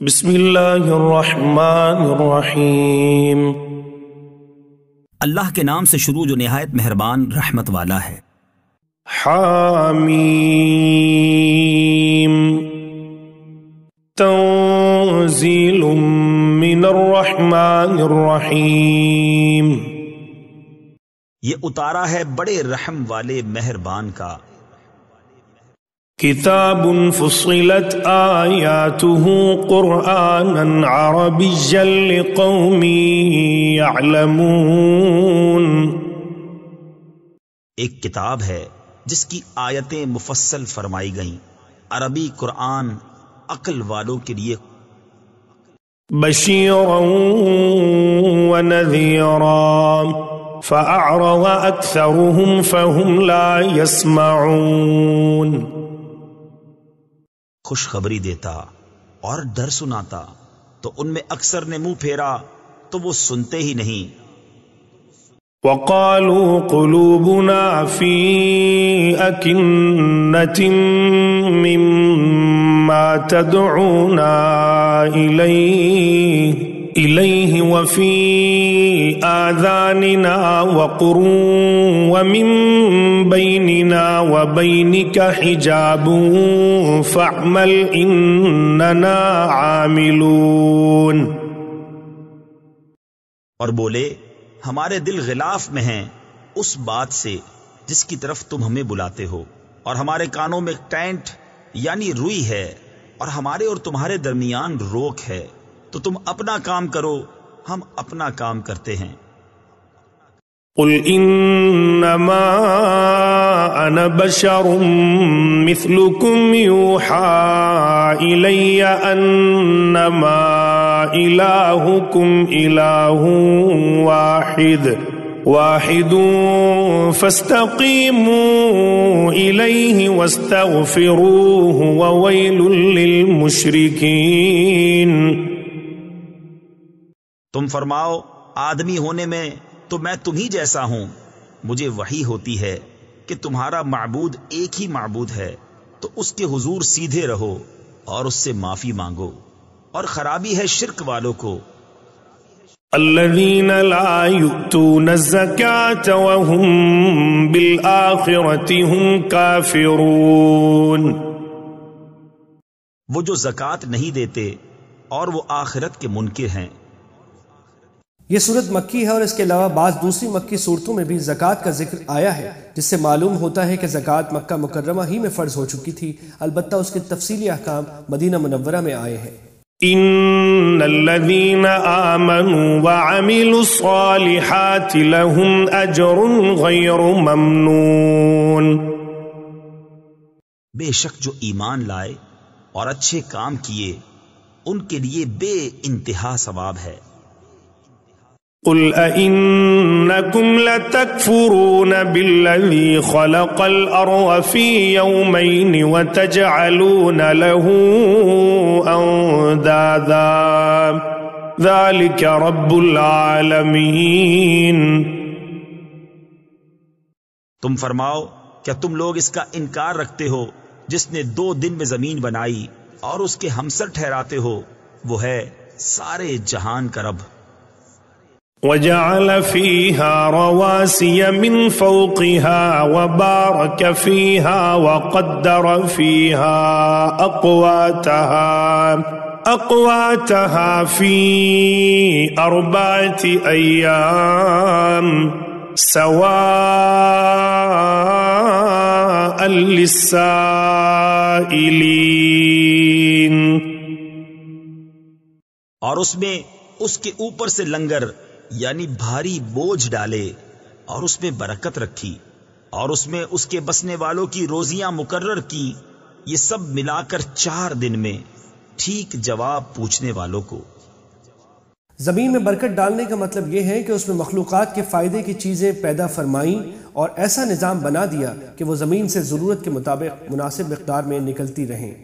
بسم اللہ الرحمن الرحیم۔ اللہ کے نام سے شروع جو نہایت مہربان رحمت والا ہے۔ حامیم تنزیل من الرحمن الرحیم۔ یہ اتارا ہے بڑے رحم والے مہربان کا۔ کتاب فصلت آیاتہ قرآنا عربیا لقوم یعلمون۔ ایک کتاب ہے جس کی آیتیں مفصل فرمائی گئیں، عربی قرآن عقل والوں کے لیے۔ بشیرا ونذیرا فأعرض اکثرهم فهم لا يسمعون۔ خوشخبری دیتا اور ڈر سناتا تو ان میں اکثر نے منہ پھیرا تو وہ سنتے ہی نہیں۔ وقالوا قلوبنا في أكنة مما تدعونا إليه وفي آذاننا وقر ومن بيننا وبينك حجاب فاعمل إننا عاملون۔ اور بولے ہمارے دل غلاف میں ہیں اس بات سے جس کی طرف تم ہمیں بلاتے ہو، اور ہمارے کانوں میں ٹینٹ یعنی روئی ہے، اور ہمارے اور تمہارے درمیان روک ہے، تو تم اپنا کام کرو، ہم اپنا کام کرتے ہیں۔ قل انما انا بشر مثلكم يوحى الي انما الهكم اله واحد فاستقيموا اليه واستغفروه وويل للمشركين۔ تم فرماؤ آدمی ہونے میں تو میں تم ہی جیسا ہوں، مجھے وحی ہوتی ہے کہ تمہارا معبود ایک ہی معبود ہے، تو اس کے حضور سیدھے رہو اور اس سے معافی مانگو، اور خرابی ہے شرک والوں کو۔ الذين لا يؤتون الزكاة وهم بالآخرة هم كافرون۔ وہ جو زکوٰۃ نہیں دیتے اور وہ آخرت کے منکر ہیں۔ یہ صورت مکی ہے، اور اس کے علاوہ بعض دوسری مکی صورتوں میں بھی زکوٰۃ کا ذکر آیا ہے، جس سے معلوم ہوتا ہے کہ زکوٰۃ مکہ مکرمہ ہی میں فرض ہو چکی تھی، البتہ اس کے تفصیلی احکام مدینہ منورہ میں آئے ہیں۔ ان الذين آمنوا وعملوا الصالحات لهم اجر غیر ممنون۔ بے شک جو ایمان لائے اور اچھے کام کیے ان کے لیے بے انتہا ثواب ہے۔ قل أئنكم لتكفرون بالذي خلق الأرض في يومين وتجعلون له أندادا ذلك رب العالمين۔ تم فرماؤ کیا تم لوگ اس کا انکار رکھتے ہو جس نے 2 دن میں زمین بنائی اور اس کے ہمسر ٹھہراتے ہو، وہ ہے سارے جہان کا رب۔ وجعل فيها رواسي من فوقها وبارك فيها وقدر فيها أقواتها في 4 أيام سواء للسائلين۔ اور اس میں اس کے اوپر سے لنگر یعنی بھاری بوجھ ڈالے اور اس میں برکت رکھی، اور اس میں اس کے بسنے والوں کی روزیاں مقرر کی، یہ سب ملا کر 4 دن میں ٹھیک جواب پوچھنے والوں کو۔ زمین میں برکت ڈالنے کا مطلب یہ ہے کہ اس میں مخلوقات کے فائدے کی چیزیں پیدا فرمائیں اور ایسا نظام بنا دیا کہ وہ زمین سے ضرورت کے مطابق مناسب مقدار میں نکلتی رہیں۔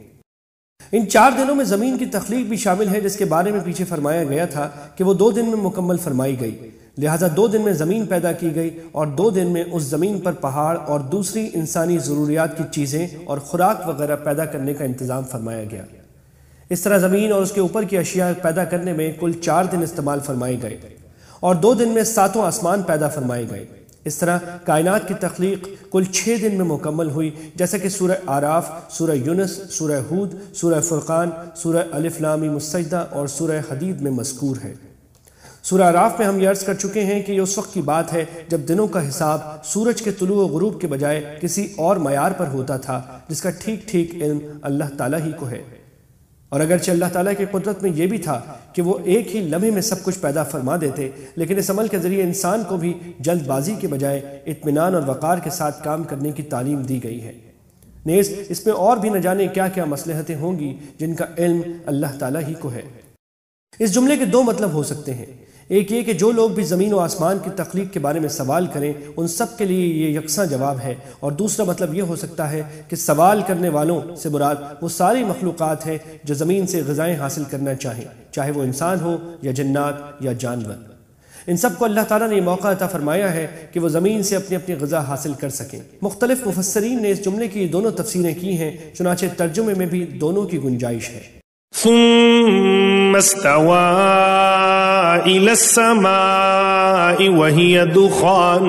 ان 4 دنوں میں زمین کی تخلیق بھی شامل ہے، جس کے بارے میں پیچھے فرمایا گیا تھا کہ وہ 2 دن میں مکمل فرمائی گئی، لہٰذا 2 دن میں زمین پیدا کی گئی، اور 2 دن میں اس زمین پر پہاڑ اور دوسری انسانی ضروریات کی چیزیں اور خوراک وغیرہ پیدا کرنے کا انتظام فرمایا گیا۔ اس طرح زمین اور اس کے اوپر کی اشیاء پیدا کرنے میں کل 4 دن استعمال فرمائے گئے اور 2 دن میں 7 آسمان پیدا فرمائے گئے۔ اس طرح کائنات کی تخلیق کل 6 دن میں مکمل ہوئی، جیسا کہ سورہ آراف، سورہ یونس، سورہ ہود، سورہ فرقان، سورہ الف لام میم السجدہ اور سورہ حدید میں مذکور ہے۔ سورہ آراف میں ہم یہ عرض کر چکے ہیں کہ یہ اس وقت کی بات ہے جب دنوں کا حساب سورج کے طلوع و غروب کے بجائے کسی اور معیار پر ہوتا تھا، جس کا ٹھیک ٹھیک علم اللہ تعالیٰ ہی کو ہے۔ اور اگرچہ اللہ تعالیٰ کی قدرت میں یہ بھی تھا کہ وہ ایک ہی لمحے میں سب کچھ پیدا فرما دیتے، لیکن اس عمل کے ذریعے انسان کو بھی جلد بازی کے بجائے اطمینان اور وقار کے ساتھ کام کرنے کی تعلیم دی گئی ہے۔ نیز اس میں اور بھی نہ جانے کیا کیا مصلحتیں ہوں گی جن کا علم اللہ تعالیٰ ہی کو ہے۔ اس جملے کے 2 مطلب ہو سکتے ہیں، ایک یہ کہ جو لوگ بھی زمین و آسمان کی تخلیق کے بارے میں سوال کریں ان سب کے لیے یہ یکساں جواب ہے، اور دوسرا مطلب یہ ہو سکتا ہے کہ سوال کرنے والوں سے مراد وہ ساری مخلوقات ہیں جو زمین سے غذائیں حاصل کرنا چاہیں، چاہے وہ انسان ہو یا جنات یا جانور۔ ان سب کو اللہ تعالیٰ نے یہ موقع عطا فرمایا ہے کہ وہ زمین سے اپنی اپنی غذا حاصل کر سکیں۔ مختلف مفسرین نے اس جملے کی دونوں تفسیریں کی ہیں، چنانچہ ترجمے میں بھی دونوں کی گنجائش ہے۔ ثم استوى إلى السماء وهي دخان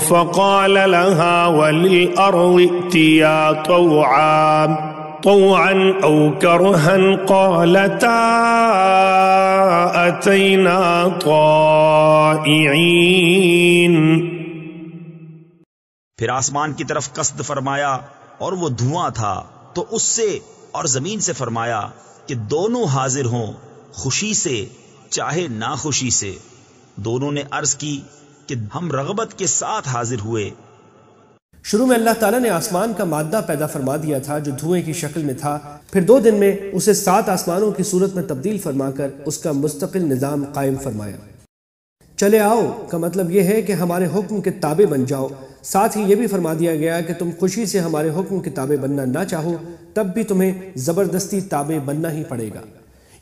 فقال لها وللأرض ائتيا طوعا أو كرها قالتا أتينا طائعين۔ پھر آسمان کی طرف قصد فرمایا اور وہ دھواں تھا، تو اس سے اور زمین سے فرمایا کہ دونوں حاضر ہوں، خوشی سے چاہے ناخوشی سے۔ دونوں نے عرض کی کہ ہم رغبت کے ساتھ حاضر ہوئے۔ شروع میں اللہ تعالیٰ نے آسمان کا مادہ پیدا فرما دیا تھا جو دھوئیں کی شکل میں تھا، پھر 2 دن میں اسے 7 آسمانوں کی صورت میں تبدیل فرما کر اس کا مستقل نظام قائم فرمایا۔ چلے آؤ کا مطلب یہ ہے کہ ہمارے حکم کے تابع بن جاؤ، ساتھ ہی یہ بھی فرما دیا گیا کہ تم خوشی سے ہمارے حکم کے تابع بننا نہ چاہو تب بھی تمہیں زبردستی تابع بننا ہی پڑے گا،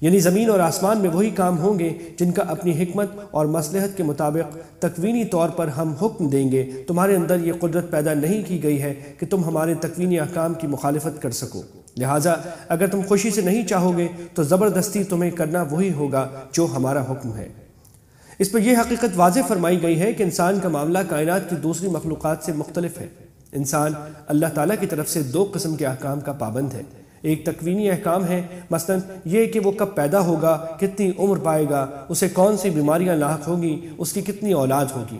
یعنی زمین اور آسمان میں وہی کام ہوں گے جن کا اپنی حکمت اور مصلحت کے مطابق تکوینی طور پر ہم حکم دیں گے۔ تمہارے اندر یہ قدرت پیدا نہیں کی گئی ہے کہ تم ہمارے تکوینی احکام کی مخالفت کر سکو، لہٰذا اگر تم خوشی سے نہیں چاہو گے تو زبردستی تمہیں کرنا وہی ہوگا جو ہمارا حکم ہے۔ اس پر یہ حقیقت واضح فرمائی گئی ہے کہ انسان کا معاملہ کائنات کی دوسری مخلوقات سے مختلف ہے۔ انسان اللہ تعالیٰ کی طرف سے 2 قسم کے احکام کا پابند ہے۔ ایک تکوینی احکام ہے، مثلا یہ کہ وہ کب پیدا ہوگا، کتنی عمر پائے گا، اسے کون سی بیماریاں لاحق ہوگی، اس کی کتنی اولاد ہوگی۔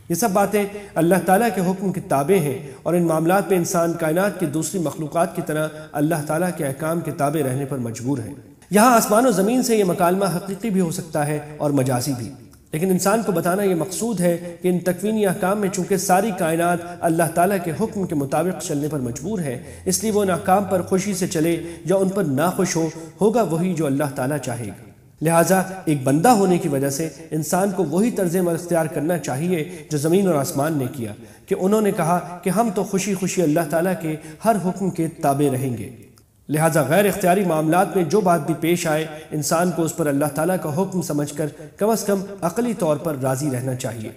یہ سب باتیں اللہ تعالیٰ کے حکم کے تابع ہیں، اور ان معاملات میں انسان کائنات کی دوسری مخلوقات کی طرح اللہ تعالیٰ کے احکام کے تابع رہنے پر مجبور ہے۔ یہاں آسمان و زمین سے یہ مکالمہ حقیقی بھی ہو سکتا ہے اور مجازی بھی، لیکن انسان کو بتانا یہ مقصود ہے کہ ان تکوینی احکام میں چونکہ ساری کائنات اللہ تعالیٰ کے حکم کے مطابق چلنے پر مجبور ہے، اس لیے وہ ان احکام پر خوشی سے چلے یا ان پر ناخوش ہوگا وہی جو اللہ تعالیٰ چاہے گا۔ لہٰذا ایک بندہ ہونے کی وجہ سے انسان کو وہی طرز عمل اختیار کرنا چاہیے جو زمین اور آسمان نے کیا، کہ انہوں نے کہا کہ ہم تو خوشی خوشی اللہ تعالیٰ کے ہر حکم کے تابع رہیں گے۔ لہٰذا غیر اختیاری معاملات میں جو بات بھی پیش آئے انسان کو اس پر اللہ تعالیٰ کا حکم سمجھ کر کم از کم عقلی طور پر راضی رہنا چاہیے۔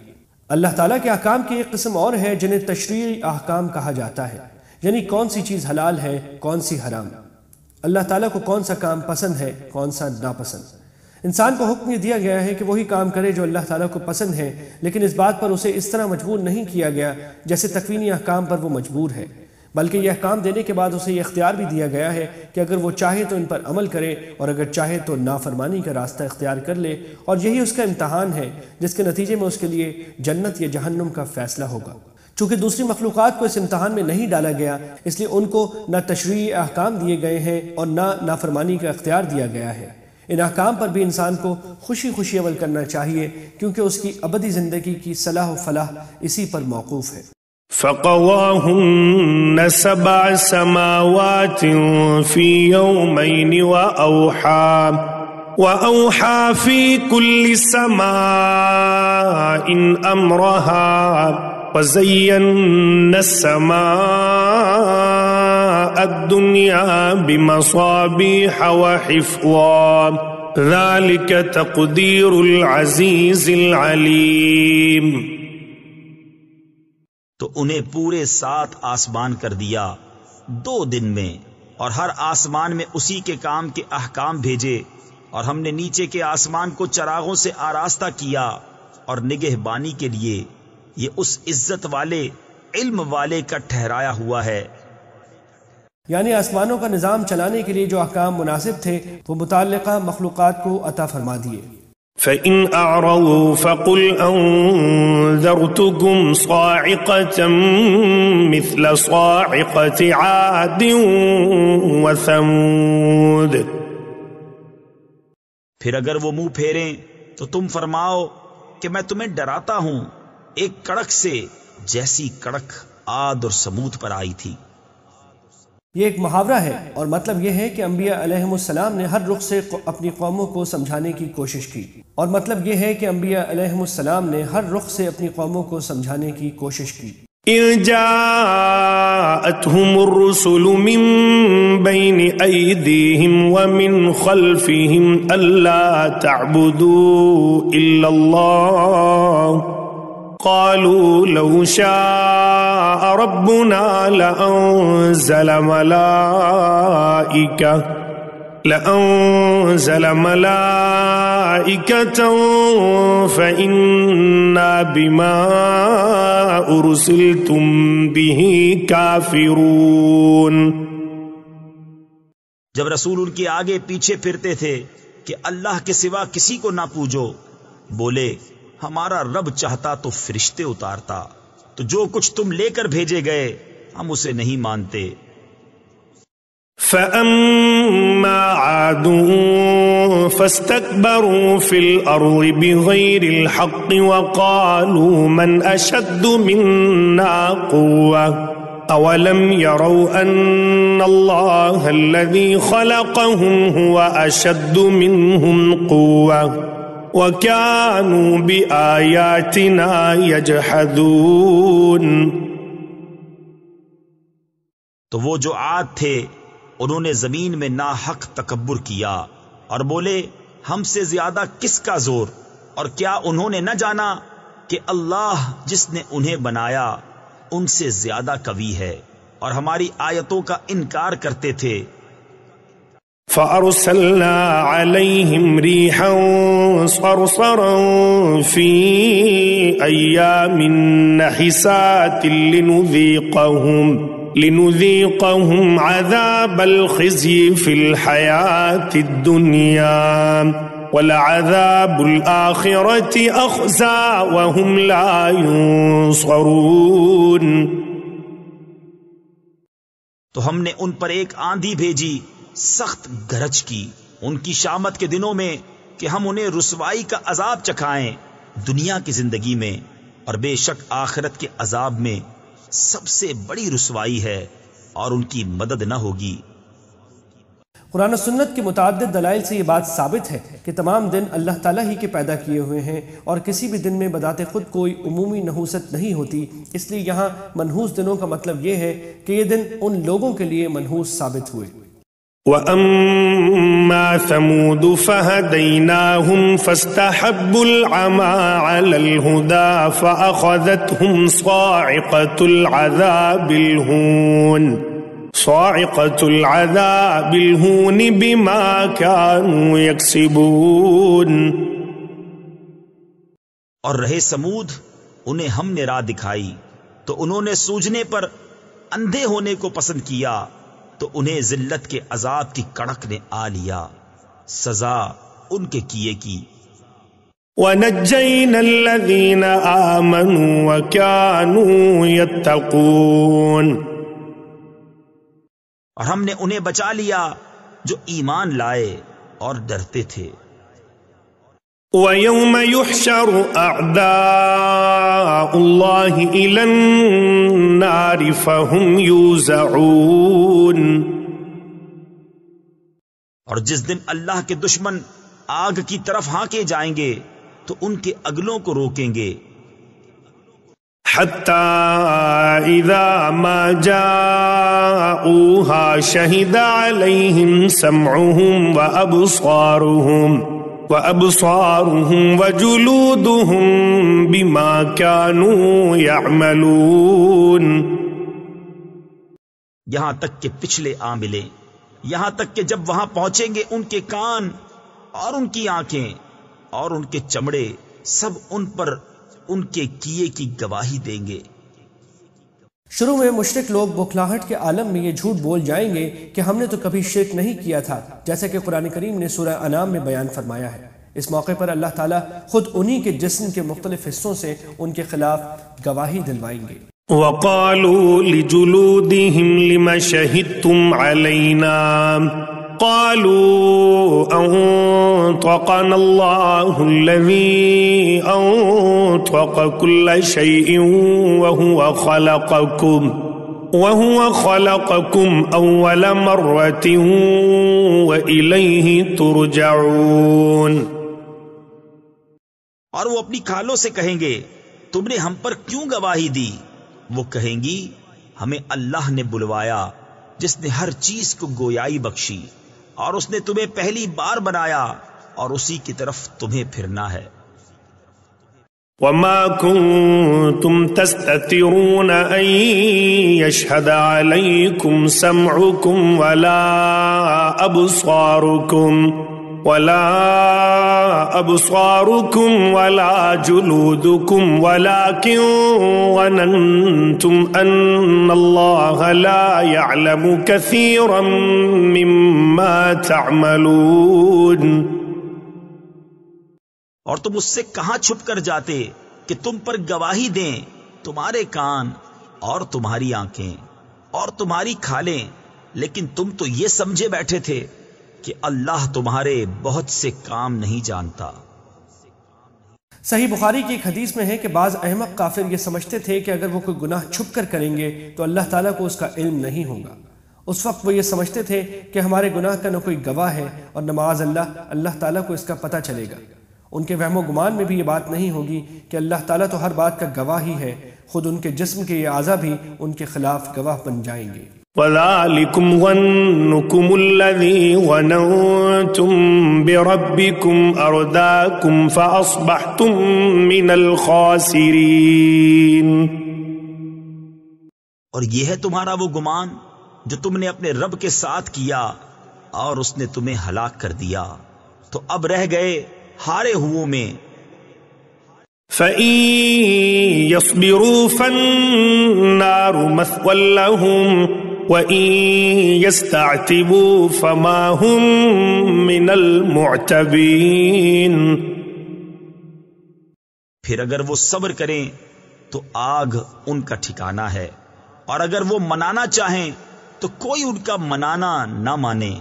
اللہ تعالیٰ کے احکام کی ایک قسم اور ہے جنہیں تشریعی احکام کہا جاتا ہے، یعنی کون سی چیز حلال ہے، کون سی حرام، اللہ تعالیٰ کو کون سا کام پسند ہے، کون سا ناپسند۔ انسان کو حکم یہ دیا گیا ہے کہ وہی کام کرے جو اللہ تعالیٰ کو پسند ہے، لیکن اس بات پر اسے اس طرح مجبور نہیں کیا گیا جیسے تکوینی احکام پر وہ مجبور ہے، بلکہ یہ احکام دینے کے بعد اسے یہ اختیار بھی دیا گیا ہے کہ اگر وہ چاہے تو ان پر عمل کرے اور اگر چاہے تو نافرمانی کا راستہ اختیار کر لے، اور یہی اس کا امتحان ہے جس کے نتیجے میں اس کے لیے جنت یا جہنم کا فیصلہ ہوگا۔ چونکہ دوسری مخلوقات کو اس امتحان میں نہیں ڈالا گیا، اس لیے ان کو نہ تشریعی احکام دیے گئے ہیں اور نہ نافرمانی کا اختیار دیا گیا ہے۔ ان احکام پر بھی انسان کو خوشی خوشی عمل کرنا چاہیے، کیونکہ اس کی ابدی زندگی کی صلاح و فلاح اسی پر موقوف ہے۔ فقواهن 7 سماوات في يومين وأوحى في كل سماء أمرها وزينا السماء الدنيا بمصابيح وحفظا ذلك تقدير العزيز العليم۔ تو انہیں پورے 7 آسمان کر دیا 2 دن میں، اور ہر آسمان میں اسی کے کام کے احکام بھیجے، اور ہم نے نیچے کے آسمان کو چراغوں سے آراستہ کیا اور نگہبانی کے لیے یہ اس عزت والے علم والے کا ٹھہرایا ہوا ہے۔ یعنی آسمانوں کا نظام چلانے کے لیے جو احکام مناسب تھے وہ متعلقہ مخلوقات کو عطا فرما دیے۔ فَإِنْ أَعْرَضُوا فَقُلْ أَنذَرْتُكُمْ صَاعِقَةً مِثْلَ صَاعِقَةِ عَادٍ وَثَمُودَ۔ پھر اگر وہ منہ پھیریں تو تم فرماؤ کہ میں تمہیں ڈراتا ہوں ایک کڑک سے جیسی کڑک عاد اور سمود پر آئی تھی۔ یہ ایک محاورہ ہے اور مطلب یہ ہے کہ انبیاء علیہم السلام نے ہر رخ سے اپنی قوموں کو سمجھانے کی کوشش کی، اور مطلب یہ ہے کہ انبیاء علیہم السلام نے ہر رخ سے اپنی قوموں کو سمجھانے کی کوشش کی۔ إِذْ جَاءَتْهُمُ الرُّسُلُ مِنْ بَيْنِ أَيْدِيهِمْ وَمِنْ خَلْفِهِمْ أَلَّا تَعْبُدُوا إِلَّا اللَّهَ قَالُوا لَوْ شَاءَ رَبُّنَا لَأَنزَلَ مَلَائِكَةً فَإِنَّا بِمَا أُرْسِلْتُمْ بِهِ كَافِرُونَ۔ جب رسول ان کے آگے پیچھے پھرتے تھے کہ اللہ کے سوا کسی کو نہ پوجو، بولے ہمارا رب چاہتا تو فرشتے اتارتا، تو جو کچھ تم لے کر بھیجے گئے ہم اسے نہیں مانتے۔ فَأَمَّا عَادٌ فَاسْتَكْبَرُوا فِي الْأَرْضِ بِغَيْرِ الْحَقِّ وَقَالُوا مَنْ أَشَدُّ مِنَّا قُوَّةً أَوَلَمْ يَرَوْا أَنَّ اللَّهَ الَّذِي خَلَقَهُمْ هُوَ أَشَدُّ مِنْهُمْ قُوَّةً وَكَانُوا بِآيَاتِنَا يَجْحَدُونَ۔ تو وہ جو عاد تھے انہوں نے زمین میں ناحق تکبر کیا اور بولے ہم سے زیادہ کس کا زور، اور کیا انہوں نے نہ جانا کہ اللہ جس نے انہیں بنایا ان سے زیادہ قوی ہے، اور ہماری آیتوں کا انکار کرتے تھے۔ فَأَرْسَلْنَا عَلَيْهِمْ رِيحًا صَرْصَرًا فِي أَيَّامٍ نَحِسَاتٍ لنذيقهم عذاب الخزي في الحياة الدنيا ولعذاب الآخرة أخزى وهم لا ينصرون۔ تو ہم نے ان پر ایک آندھی بھیجی سخت گرج کی ان کی شامت کے دنوں میں کہ ہم انہیں رسوائی کا عذاب چکھائیں دنیا کی زندگی میں، اور بے شک آخرت کے عذاب میں سب سے بڑی رسوائی ہے اور ان کی مدد نہ ہوگی۔ قرآن و سنت کے متعدد دلائل سے یہ بات ثابت ہے کہ تمام دن اللہ تعالیٰ ہی کے پیدا کیے ہوئے ہیں، اور کسی بھی دن میں بذات خود کوئی عمومی نحوست نہیں ہوتی، اس لیے یہاں منحوس دنوں کا مطلب یہ ہے کہ یہ دن ان لوگوں کے لیے منحوس ثابت ہوئے۔ وَأَمَّا ثَمُودُ فَهَدَيْنَاهُمْ فَاسْتَحَبُّوا الْعَمَى عَلَى الْهُدَى فَأَخَذَتْهُمْ صَاعِقَةُ الْعَذَابِ الْهُونِ بِمَا كَانُوا يَكْسِبُونَ۔ اور رہے سمود انہیں ہم نے راہ دکھائی تو انہوں نے سوجنے پر اندھے ہونے کو پسند کیا، تو انہیں ذلت کے عذاب کی کڑک نے آ لیا، سزا ان کے کیے کی۔ وَنَجَّيْنَا الَّذِينَ آمَنُوا وَكَانُوا يَتَّقُونَ۔ اور ہم نے انہیں بچا لیا جو ایمان لائے اور ڈرتے تھے۔ وَيَوْمَ يُحْشَرُ أَعْدَاءُ اللَّهِ إِلَى النَّارِ فَهُمْ يُوزَعُونَ۔ اور جس دن اللہ کے دشمن آگ کی طرف ہانکے جائیں گے تو ان کے اگلوں کو روکیں گے۔ حَتَّى إِذَا مَا جَاءُوهَا شَهِدَ عَلَيْهِمْ سَمْعُهُمْ وَأَبْصَارُهُمْ وَجُلُودُهُمْ بِمَا كَانُوا يَعْمَلُونَ۔ یہاں تک کہ پچھلے آ ملے یہاں تک کہ جب وہاں پہنچیں گے ان کے کان اور ان کی آنکھیں اور ان کے چمڑے سب ان پر ان کے کیے کی گواہی دیں گے۔ شروع میں مشرک لوگ بوکھلاہٹ کے عالم میں یہ جھوٹ بول جائیں گے کہ ہم نے تو کبھی شرک نہیں کیا تھا، جیسا کہ قرآن کریم نے سورہ انعام میں بیان فرمایا ہے۔ اس موقع پر اللہ تعالیٰ خود انہی کے جسم کے مختلف حصوں سے ان کے خلاف گواہی دلوائیں گے۔ وقالوا لجلودهم لم شهدتم علينا قالوا أنطقنا الله الذي أنطق كل شيء وهو خلقكم أول مرة وإليه ترجعون۔ اور وہ اپنی کھالوں سے کہیں گے تم نے ہم پر کیوں گواہی دی؟ وہ کہیں گی ہمیں اللہ نے بلوایا جس نے ہر چیز کو گویائی بخشی، اور اس نے تمہیں پہلی بار بنایا اور اسی کی طرف تمہیں پھرنا ہے۔ وما كنتم تستترون أن يشهد عليكم سمعكم ولا أبصاركم ولا جلودكم ولكن ظننتم أن الله لا يعلم كثيرا مما تعملون۔ اور تم اس سے کہاں چھپ کر جاتے کہ تم پر گواہی دیں تمہارے کان اور تمہاری آنکھیں اور تمہاری کھالیں، لیکن تم تو یہ سمجھے بیٹھے تھے کہ اللہ تمہارے بہت سے کام نہیں جانتا۔ صحیح بخاری کی ایک حدیث میں ہے کہ بعض احمق کافر یہ سمجھتے تھے کہ اگر وہ کوئی گناہ چھپ کر کریں گے تو اللہ تعالیٰ کو اس کا علم نہیں ہوگا۔ اس وقت وہ یہ سمجھتے تھے کہ ہمارے گناہ کا نہ کوئی گواہ ہے اور نہ معاذ اللہ تعالیٰ کو اس کا پتہ چلے گا۔ ان کے وہم و گمان میں بھی یہ بات نہیں ہوگی کہ اللہ تعالیٰ تو ہر بات کا گواہ ہی ہے، خود ان کے جسم کے یہ اعضاء بھی ان کے خلاف گواہ بن جائیں گے۔ وَذَلِكُمْ ظَنُّكُمُ الَّذِي ظَنَنْتُمْ بِرَبِّكُمْ أَرْدَاكُمْ فَأَصْبَحْتُمْ مِنَ الْخَاسِرِينَ۔ اور یہ ہے تمہارا وہ گمان جو تم نے اپنے رب کے ساتھ کیا اور اس نے تمہیں ہلاک کر دیا، تو اب رہ گئے ہارے ہوئوں میں۔ فَإِن يَصْبِرُوا فَالنَّارُ مَثْوًى لَهُمْ وَإِن يَسْتَعْتِبُوا فَمَا هُمْ مِنَ الْمُعْتَبِينَ۔ پھر اگر وہ صبر کریں تو آگ ان کا ٹھکانہ ہے، اور اگر وہ منانا چاہیں تو کوئی ان کا منانا نہ مانے۔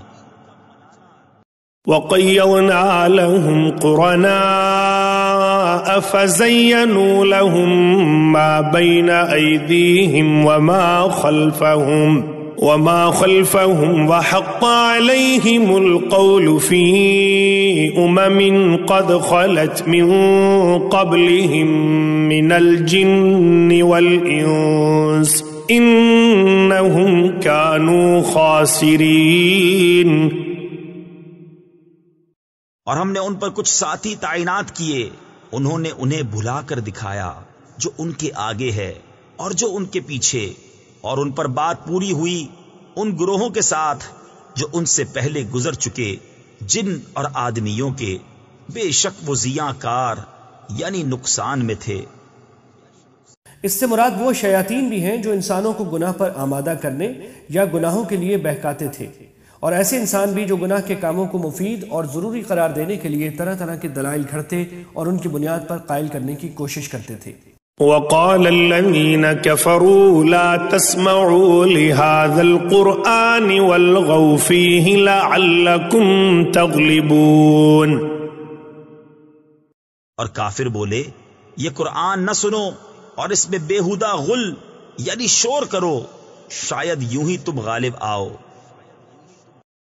وَقَيَّضْنَا لَهُمْ قُرَنَاءَ فَزَيَّنُوا لَهُم مَّا بَيْنَ أَيْدِيهِمْ وَمَا خَلْفَهُمْ وَحَقَّ عَلَيْهِمُ الْقَوْلُ فِي أُمَمٍ قَدْ خَلَتْ مِن قَبْلِهِم مِّنَ الْجِنِّ وَالْإِنسِ إِنَّهُمْ كَانُوا خَاسِرِينَ۔ اور ہم نے ان پر کچھ ساتھی تعینات کیے، انہوں نے انہیں بھلا کر دکھایا جو ان کے آگے ہے اور جو ان کے پیچھے، اور ان پر بات پوری ہوئی ان گروہوں کے ساتھ جو ان سے پہلے گزر چکے جن اور آدمیوں کے، بے شک وہ ضیاء کار یعنی نقصان میں تھے۔ اس سے مراد وہ شیاطین بھی ہیں جو انسانوں کو گناہ پر آمادہ کرنے یا گناہوں کے لیے بہکاتے تھے، اور ایسے انسان بھی جو گناہ کے کاموں کو مفید اور ضروری قرار دینے کے لیے طرح طرح کے دلائل گھڑتے اور ان کی بنیاد پر قائل کرنے کی کوشش کرتے تھے۔ وَقَالَ الَّذِينَ كَفَرُوا لَا تَسْمَعُوا لِهَذَا الْقُرْآنِ وَالْغَوْا فِيهِ لَعَلَّكُمْ تَغْلِبُونَ۔ اور کافر بولے یہ قرآن نہ سنو اور اس میں بےہودہ غل یعنی شور کرو، شاید یوں ہی تم غالب آؤ۔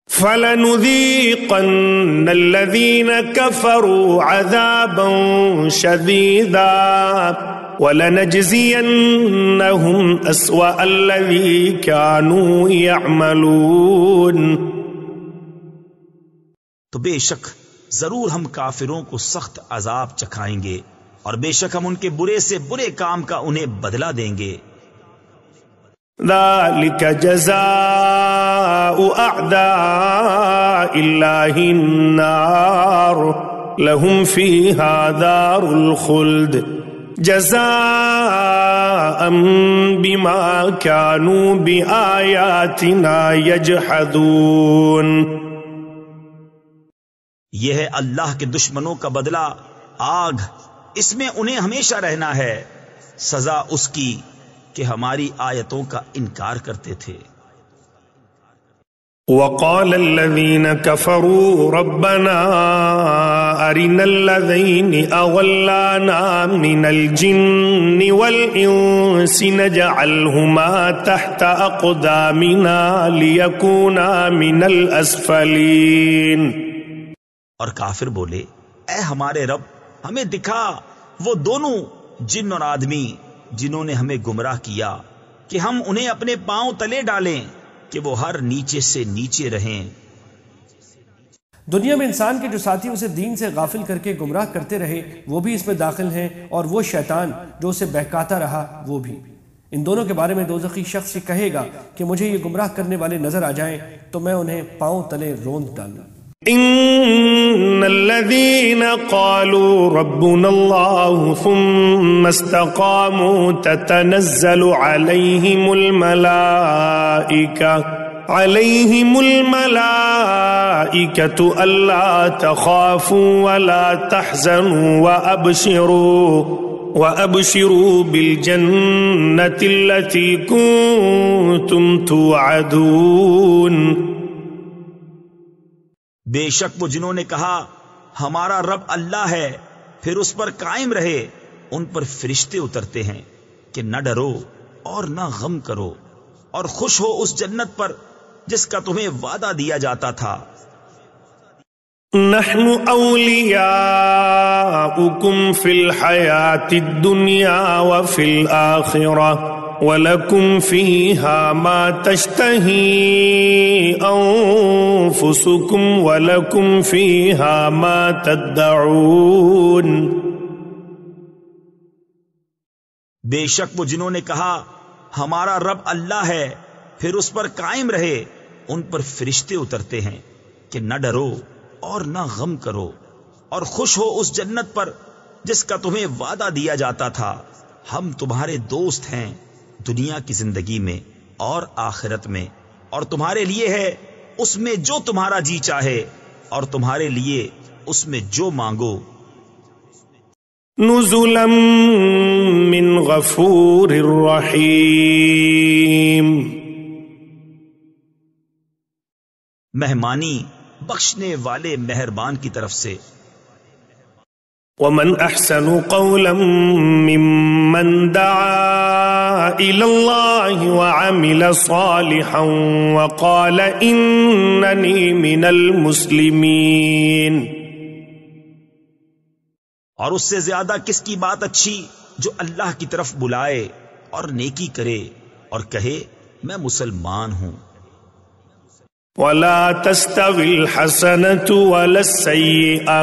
فَلَنُذِيقَنَّ الَّذِينَ كَفَرُوا عَذَابًا شَدِيدًا وَلَنَجْزِيَنَّهُمْ أَسْوَأَ الَّذِي كَانُوا يَعْمَلُونَ۔ تو بے شک ضرور ہم کافروں کو سخت عذاب چکھائیں گے، اور بے شک ہم ان کے برے سے برے کام کا انہیں بدلہ دیں گے۔ ذلك جزاء أعداء الله النار لهم فيها دار الخلد جزاء بما كانوا بآياتنا يجحدون. یہ ہے اللہ کے دشمنوں کا بدلہ آگ، اس میں انہیں ہمیشہ رہنا ہے، سزا اس کی کہ ہماری آیتوں کا انکار کرتے تھے. وقال الذين كفروا ربنا أرنا الذين أضلانا من الجن والإنس نجعلهما تحت أقدامنا ليكونا من الأسفلين. اور کافر بولے، اے ہمارے رب ہمیں دکھا وہ دونوں جن اور آدمی جنہوں نے ہمیں گمراہ کیا کہ ہم انہیں اپنے پاؤں تلے ڈالیں کہ وہ ہر نیچے سے نیچے رہیں. دنیا میں انسان کے جو ساتھی اسے دین سے غافل کر کے گمراہ کرتے رہے وہ بھی اس میں داخل ہیں، اور وہ شیطان جو اسے بہکاتا رہا وہ بھی. ان دونوں کے بارے میں دوزخی شخص یہ کہے گا کہ مجھے یہ گمراہ کرنے والے نظر آ جائیں تو میں انہیں پاؤں تلے روند ڈالوں. ان الذين قالوا ربنا الله ثم استقاموا تتنزل عليهم الملائكة ألا تخافوا ولا تحزنوا وأبشروا بالجنة التي كنتم توعدون. بے شک وہ جنہوں نے کہا ہمارا رب اللہ ہے پھر اس پر قائم رہے، ان پر فرشتے اترتے ہیں کہ نہ ڈرو اور نہ غم کرو اور خوش ہو اس جنت پر جس کا تمہیں وعدہ دیا جاتا تھا. نحن اولیاؤکم فی الحیاة الدنیا وفی الآخرہ وَلَكُمْ فِيهَا مَا تَشْتَهِي أَنفُسُكُمْ وَلَكُمْ فِيهَا مَا تَدَّعُونَ. بے شک وہ جنہوں نے کہا ہمارا رب اللہ ہے پھر اس پر قائم رہے، ان پر فرشتے اترتے ہیں کہ نہ ڈرو اور نہ غم کرو اور خوش ہو اس جنت پر جس کا تمہیں وعدہ دیا جاتا تھا. ہم تمہارے دوست ہیں دنیا کی زندگی میں اور آخرت میں، اور تمہارے لیے ہے اس میں جو تمہارا جی چاہے اور تمہارے لیے اس میں جو مانگو. نزلا من غفور رحیم. مہمانی بخشنے والے مہربان کی طرف سے. ومن احسن قولا ممن دعا الى الله وعمل صالحا وقال انني من المسلمين. اور اس سے زیادہ کس کی بات اچھی جو اللہ کی طرف بلائے اور نیکی کرے اور کہے میں مسلمان ہوں. ولا تستوي الحسنة ولا السيئة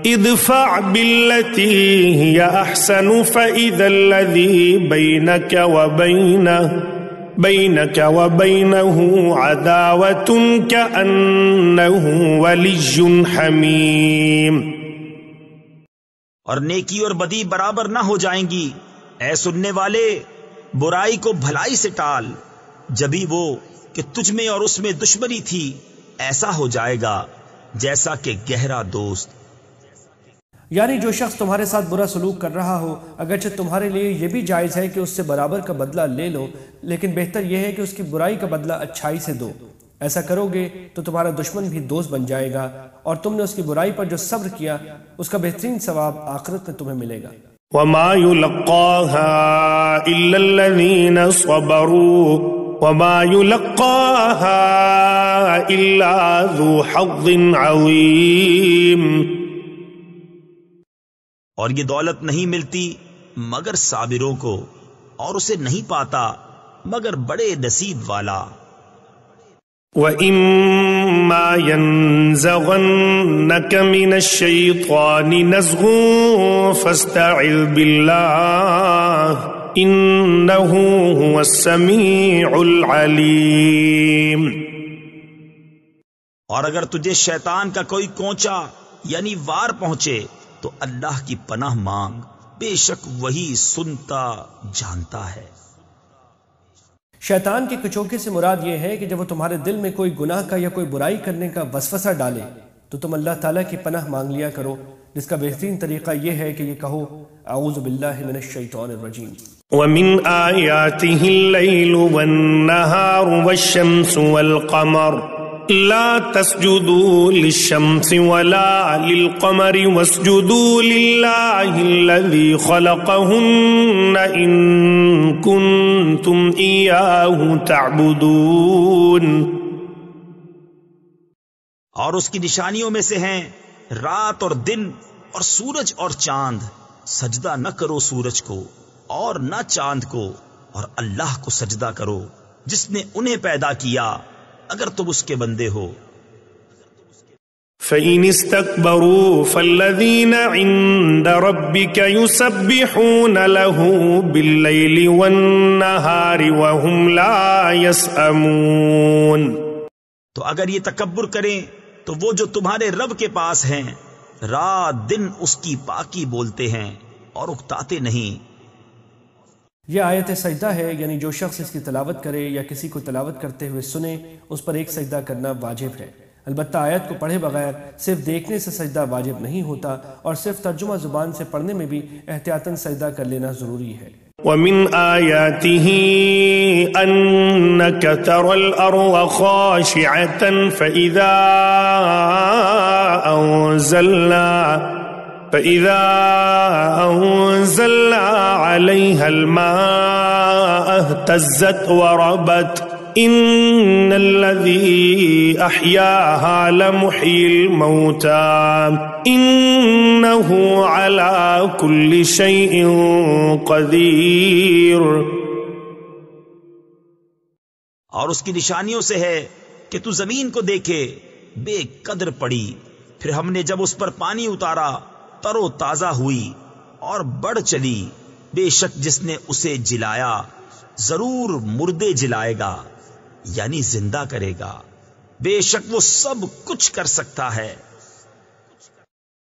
ادفع بالتي هي أحسن فإذا الذي بينك وبينه عداوة كأنه ولي حميم. اور نیکی اور بدی برابر نہ ہو جائیں گی. اے سننے والے برائی کو بھلائی سے ٹال، جبھی وہ کہ تجھ میں اور اس میں دشمنی تھی ایسا ہو جائے گا جیسا کہ گہرا دوست. یعنی جو شخص تمہارے ساتھ برا سلوک کر رہا ہو اگرچہ تمہارے لیے یہ بھی جائز ہے کہ اس سے برابر کا بدلہ لے لو، لیکن بہتر یہ ہے کہ اس کی برائی کا بدلہ اچھائی سے دو. ایسا کرو گے تو تمہارا دشمن بھی دوست بن جائے گا، اور تم نے اس کی برائی پر جو صبر کیا اس کا بہترین ثواب آخرت میں تمہیں ملے گا. وما يلقاها إلا الذين صبروا وما يلقاها إلا ذو حظ عظيم. اور یہ دولت نہیں ملتی مگر صابروں کو، اور اسے نہیں پاتا مگر بڑے نصیب والا. وَإِمَّا يَنزَغَنَّكَ مِنَ الشَّيْطَانِ نَزْغٌ فَاسْتَعِذْ بِاللَّهِ إنه هو السميع العليم. اور اگر تجھے شیطان کا کوئی کونچا یعنی وار پہنچے تو اللہ کی پناہ مانگ، بے شک وہی سنتا جانتا ہے۔ شیطان کے کچوکے سے مراد یہ ہے کہ جب وہ تمہارے دل میں کوئی گناہ کا یا کوئی برائی کرنے کا وسوسہ ڈالے تو تم اللہ تعالیٰ کی پناہ مانگ لیا کرو، جس کا بہترین طریقہ یہ ہے کہ یہ کہو اعوذ باللہ من الشیطان الرجیم۔ ومن آیاته الليل والنهار والشمس والقمر لا تسجدوا للشمس ولا للقمر واسجدوا لله الذي خلقهن إن كنتم إياه تعبدون۔ اور اس کی نشانیوں میں سے ہیں رات اور دن اور سورج اور چاند، سجدہ نہ کرو سورج کو اور نہ چاند کو، اور اللہ کو سجدہ کرو جس نے انہیں پیدا کیا اگر تم اس کے بندے ہو۔ فَإِنِ اسْتَكْبَرُوا فَالَّذِينَ عِندَ رَبِّكَ يُسَبِّحُونَ لَهُ بِاللَّيْلِ وَالنَّهَارِ وَهُمْ لَا يَسْأَمُونَ۔ تو اگر یہ تکبر کریں تو وہ جو تمہارے رب کے پاس ہیں رات دن اس کی پاکی بولتے ہیں اور اکتاتے نہیں۔ یہ آیت سجدہ ہے، یعنی جو شخص اس کی تلاوت کرے یا کسی کو تلاوت کرتے ہوئے سنے اس پر ایک سجدہ کرنا واجب ہے۔ البتہ آیت کو پڑھے بغیر صرف دیکھنے سے سجدہ واجب نہیں ہوتا، اور صرف ترجمہ زبان سے پڑھنے میں بھی احتیاطاً سجدہ کر لینا ضروری ہے۔ ومن آياته أنك ترى الأرض خاشعة فإذا أنزلنا عليها الماء اهتزت وربت إن الذي أحياها لمحيي الموتى إنه على كل شيء قدير۔ اور اس کی نشانیوں سے ہے کہ تو زمین کو دیکھے بے قدر پڑی، پھر ہم نے جب اس پر پانی اتارا تر و تازہ ہوئی اور بڑھ چلی، بے شک جس نے اسے جلایا ضرور مردے جلائے گا یعنی زندہ کرے گا، بے شک وہ سب کچھ کر سکتا ہے۔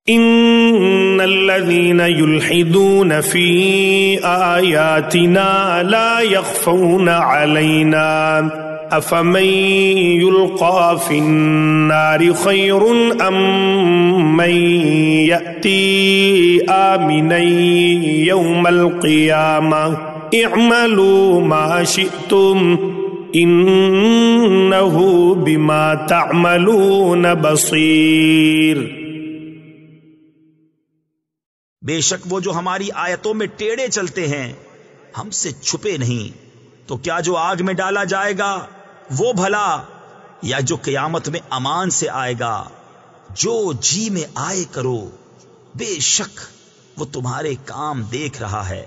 ان الذين يلحدون في آياتنا لا يخفون علينا افمن يلقى في النار خير ام من يأتي آمنا يوم القيامة اعملوا ما شئتم انه بما تعملون بصير۔ بے شک وہ جو ہماری آیتوں میں ٹیڑے چلتے ہیں ہم سے چھپے نہیں، تو کیا جو آگ میں ڈالا جائے گا وہ بھلا، یا جو قیامت میں امان سے آئے گا؟ جو جی میں آئے کرو، بے شک وہ تمہارے کام دیکھ رہا ہے۔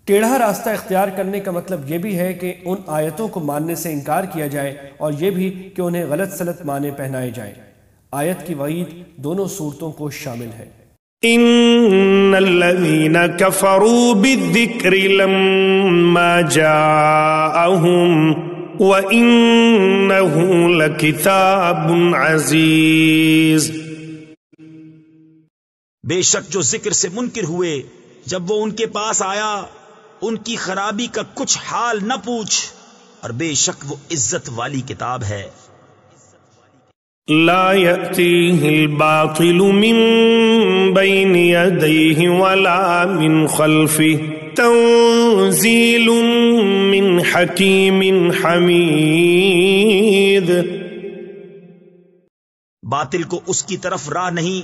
ٹیڑھا راستہ اختیار کرنے کا مطلب یہ بھی ہے کہ ان آیتوں کو ماننے سے انکار کیا جائے، اور یہ بھی کہ انہیں غلط سلط معنی پہنائے جائیں۔ آیت کی وعید دونوں صورتوں کو شامل ہے۔ ان الذين كفروا بالذكر لما جاءهم وانه لكتاب عزيز۔ بے شک جو ذکر سے منکر ہوئے جب وہ ان کے پاس آیا، ان کی خرابی کا کچھ حال نہ پوچھ، اور بے شک وہ عزت والی کتاب ہے۔ لا يأتيه الباطل من بين يديه ولا من خلفه تنزيل من حكيم حميد۔ باطل کو اس کی طرف راہ نہیں،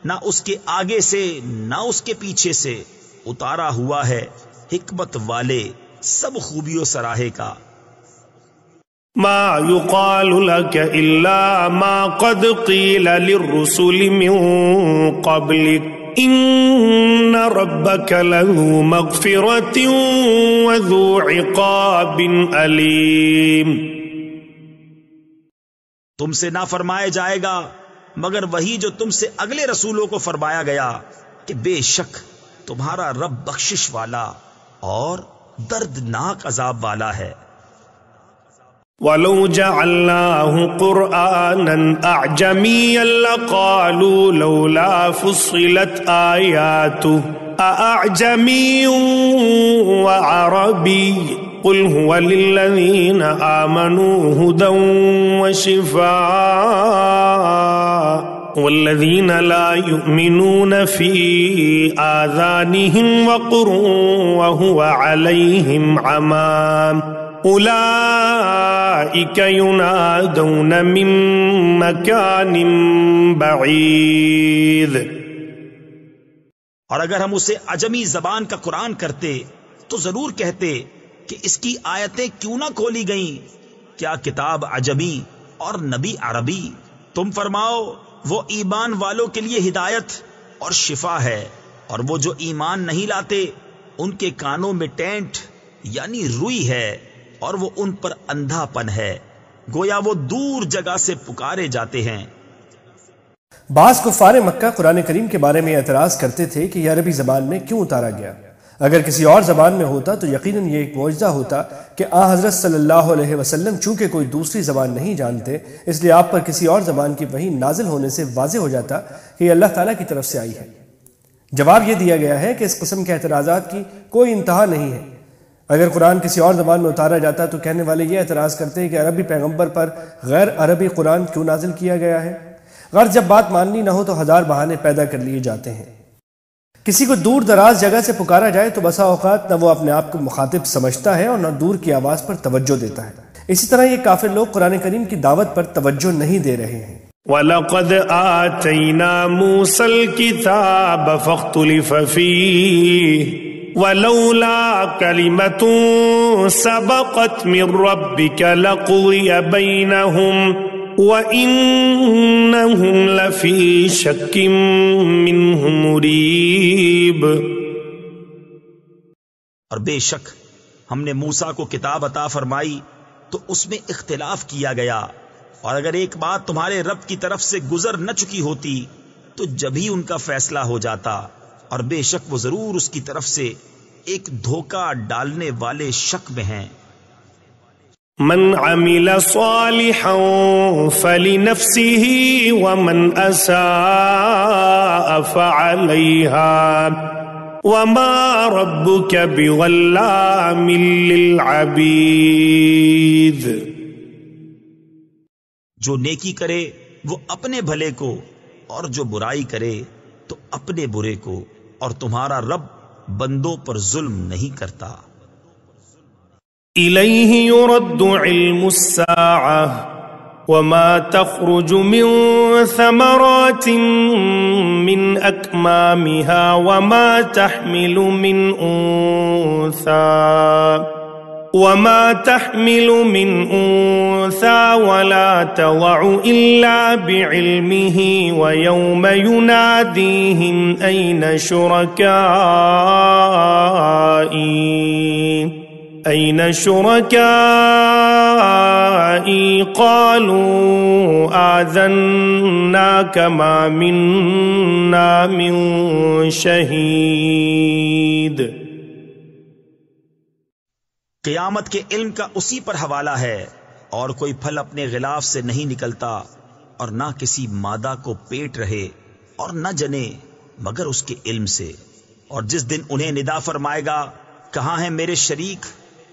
نہ اس کے آگے سے نہ اس کے پیچھے سے، اتارا ہوا ہے حکمت والے سب خوبیوں سراہے کا۔ ما يقال لك إلا ما قد قيل للرسل من قبلك إن ربك له مغفرة وذو عقاب أليم۔ تم سے نہ فرمایا جائے گا مگر وہی جو تم سے اگلے رسولوں کو فرمایا گیا کہ بے شک تمہارا رب بخشش والا اور دردناک عذاب والا ہے۔ وَلَوْ جَعَلْنَاهُ قُرْآنًا أَعْجَمِيًّا لَقَالُوا لَوْلَا فُصِّلَتْ آيَاتُهُ أَأَعْجَمِيٌّ وَعَرَبِيٌّ قُلْ هُوَ لِلَّذِينَ آمَنُوا هُدًى وَشِفَاءٌ والذین لا یؤمنون فی آذانہم وقر وہو علیہم عمی اولئک ینادون من مکان بعید۔ اور اگر ہم اسے عجمی زبان کا قرآن کرتے تو ضرور کہتے کہ اس کی آیتیں کیوں نہ کھولی گئیں، کیا کتاب عجمی اور نبی عربی؟ تم فرماؤ وہ ایمان والوں کے لیے ہدایت اور شفا ہے، اور وہ جو ایمان نہیں لاتے ان کے کانوں میں ٹینٹ یعنی روئی ہے، اور وہ ان پر اندھا پن ہے، گویا وہ دور جگہ سے پکارے جاتے ہیں۔ بعض کفار مکہ قرآن کریم کے بارے میں اعتراض کرتے تھے کہ یہ عربی زبان میں کیوں اتارا گیا؟ اگر کسی اور زبان میں ہوتا تو یقیناً یہ ایک معجزہ ہوتا کہ حضرت صلی اللہ علیہ وسلم چونکہ کوئی دوسری زبان نہیں جانتے، اس لیے آپ پر کسی اور زبان کی وحی نازل ہونے سے واضح ہو جاتا کہ یہ اللہ تعالیٰ کی طرف سے آئی ہے۔ جواب یہ دیا گیا ہے کہ اس قسم کے اعتراضات کی کوئی انتہا نہیں ہے۔ اگر قرآن کسی اور زبان میں اتارا جاتا تو کہنے والے یہ اعتراض کرتے ہیں کہ عربی پیغمبر پر غیر عربی قرآن کیوں نازل کیا گیا ہے؟ غرض جب بات ماننی نہ ہو تو ہزار بہانے پیدا کر لیے جاتے ہیں۔ کسی کو دور دراز جگہ سے پکارا جائے تو بسا اوقات نہ وہ اپنے آپ کو مخاطب سمجھتا ہے اور نہ دور کی آواز پر توجہ دیتا ہے۔ اسی طرح یہ کافر لوگ قرآن کریم کی دعوت پر توجہ نہیں دے رہے ہیں۔ وَلَقَدْ آتَيْنَا مُوسَى الْكِتَابَ فَاخْتُلِفَ فِيهِ وَلَوْلَا كَلِمَةٌ سَبَقَتْ مِنْ رَبِّكَ لَقُضِيَ بَيْنَهُمْ وَإِنَّهُمْ لَفِي شَكٍّ مِّنْهُ مُرِيبٍ۔ اور بے شک ہم نے موسیٰ کو کتاب عطا فرمائی تو اس میں اختلاف کیا گیا، اور اگر ایک بات تمہارے رب کی طرف سے گزر نہ چکی ہوتی تو جب ہی ان کا فیصلہ ہو جاتا، اور بے شک وہ ضرور اس کی طرف سے ایک دھوکہ ڈالنے والے شک میں ہیں۔ من عمل صالحا فلنفسه ومن اساء فعليها وما ربك بظلام للعبيد۔ جو نیکی کرے وہ اپنے بھلے کو، اور جو برائی کرے تو اپنے برے کو، اور تمہارا رب بندوں پر ظلم نہیں کرتا۔ إليه يرد علم الساعة وما تخرج من ثمرات من أكمامها وما تحمل من أنثى ولا تضع إلا بعلمه ويوم يناديهم أين شركائي قالوا آذناك ما منا من شهيد۔ قیامت کے علم کا اسی پر حوالہ ہے، اور کوئی پھل اپنے غلاف سے نہیں نکلتا، اور نہ کسی مادہ کو پیٹ رہے اور نہ جنے مگر اس کے علم سے۔ اور جس دن انہیں ندا فرمائے گا کہاں ہیں میرے شریک،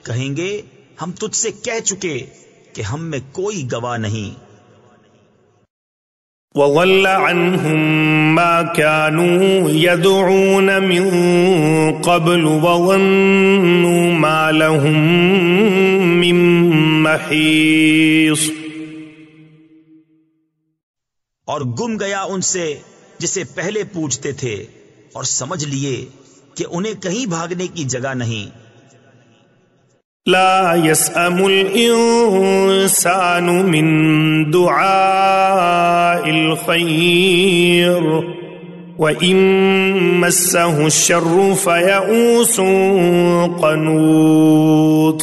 کہیں گے ہم تجھ سے کہہ چکے کہ ہم میں کوئی گواہ نہیں۔ وَضَلَّ عَنْهُمْ مَا كَانُوا يَدْعُونَ مِن قَبْلُ وَظَنُّوا مَا لَهُم مِّن مَّحِيصٍ۔ اور گم گیا ان سے جسے پہلے پوچھتے تھے، اور سمجھ لیے کہ انہیں کہیں بھاگنے کی جگہ نہیں۔ لا يسأم الإنسان من دعاء الخير وإن مسه الشر فيئوس قنوط۔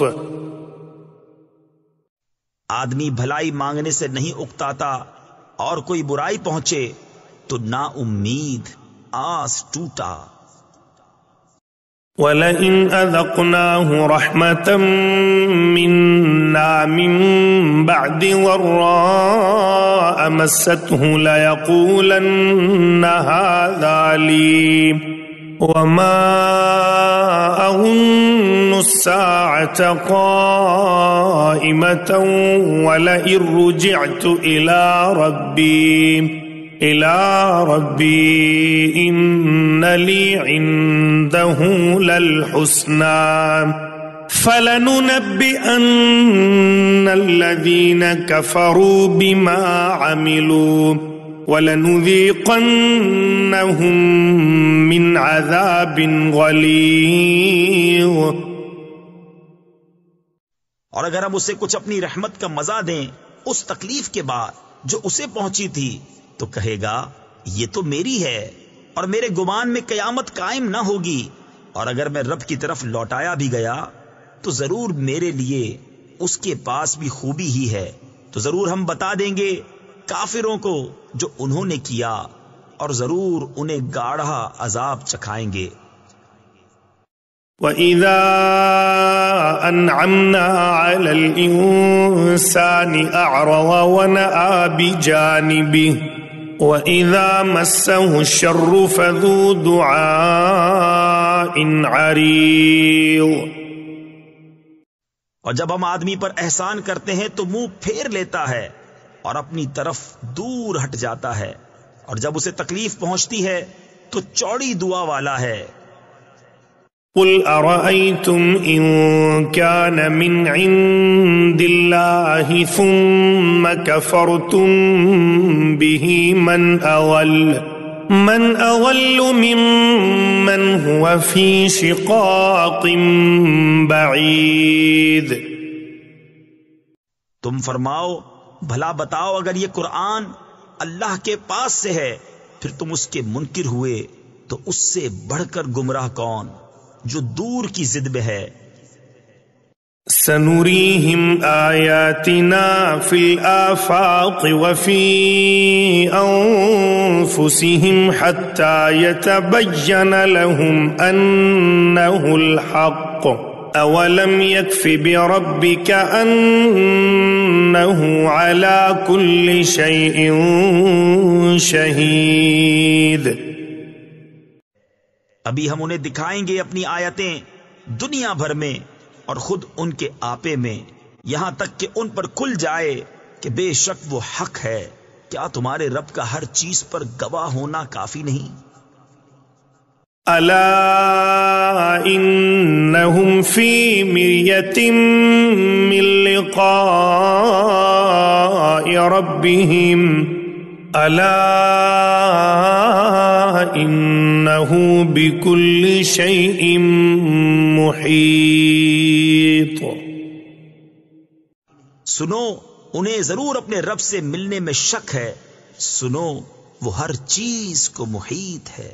آدمی بھلائی مانگنے سے نہیں اکتاتا، اور کوئی برائی پہنچے تو نا امید، آس ٹوٹا۔ وَلَئِنْ أَذَقْنَاهُ رَحْمَةً مِنَّا مِنْ بَعْدِ ضَرَّاءٍ مَسَّتْهُ لَيَقُولَنَّ هَذَا لِي وَمَا أَظُنُّ السَّاعَةَ قَائِمَةً وَلَئِنْ رُجِعْتُ إلى ربي إن لي عنده للحسنى فلننبئن الذين كفروا بما عملوا ولنذيقنهم من عذاب غليظ. اور اگر ہم اسے کچھ اپنی رحمت کا مزہ دیں اس تکلیف کے بعد جو اسے پہنچی تھی تو کہے گا یہ تو میری ہے اور میرے گمان میں قیامت قائم نہ ہوگی. اور اگر میں رب کی طرف لوٹایا بھی گیا تو ضرور میرے لیے اس کے پاس بھی خوبی ہی ہے. تو ضرور ہم بتا دیں گے کافروں کو جو انہوں نے کیا اور ضرور انہیں گاڑھا عذاب چکھائیں گے. وَإِذَا أَنْعَمْنَا عَلَى الْإِنسَانِ أَعْرَضَ وَنَأَى بِجَانِبِهِ وَإِذَا مَسَّهُ الشَّرُّ فَذُو دُعَاءٍ عَرِيضٍ. اور جب ہم آدمی پر احسان کرتے ہیں تو منہ پھیر لیتا ہے اور اپنی طرف دور ہٹ جاتا ہے، اور جب اسے تکلیف پہنچتی ہے تو چوڑی دعا والا ہے. قل أرأيتم إن كان من عند الله ثم كفرتم به من أضل ممن هو في شقاق بعيد. تم فرماؤ بھلا بتاؤ اگر یہ قرآن اللہ کے پاس سے ہے پھر تم اس کے منکر ہوئے تو اس سے بڑھ کر گمراہ کون جو دور کی ضد میں ہے. سنريهم آياتنا في الآفاق وفي أنفسهم حتى يتبين لهم أنه الحق أولم يكف بربك أنه على كل شيء شهيد. ابھی ہم انہیں دکھائیں گے اپنی آیتیں دنیا بھر میں اور خود ان کے آپے میں یہاں تک کہ ان پر کھل جائے کہ بے شک وہ حق ہے. کیا تمہارے رب کا ہر چیز پر گواہ ہونا کافی نہیں؟ الا انہم فی مریۃ من لقاء ربہم الا انہ بکل شیء محیط. سنو انہیں ضرور اپنے رب سے ملنے میں شک ہے، سنو وہ ہر چیز کو محیط ہے.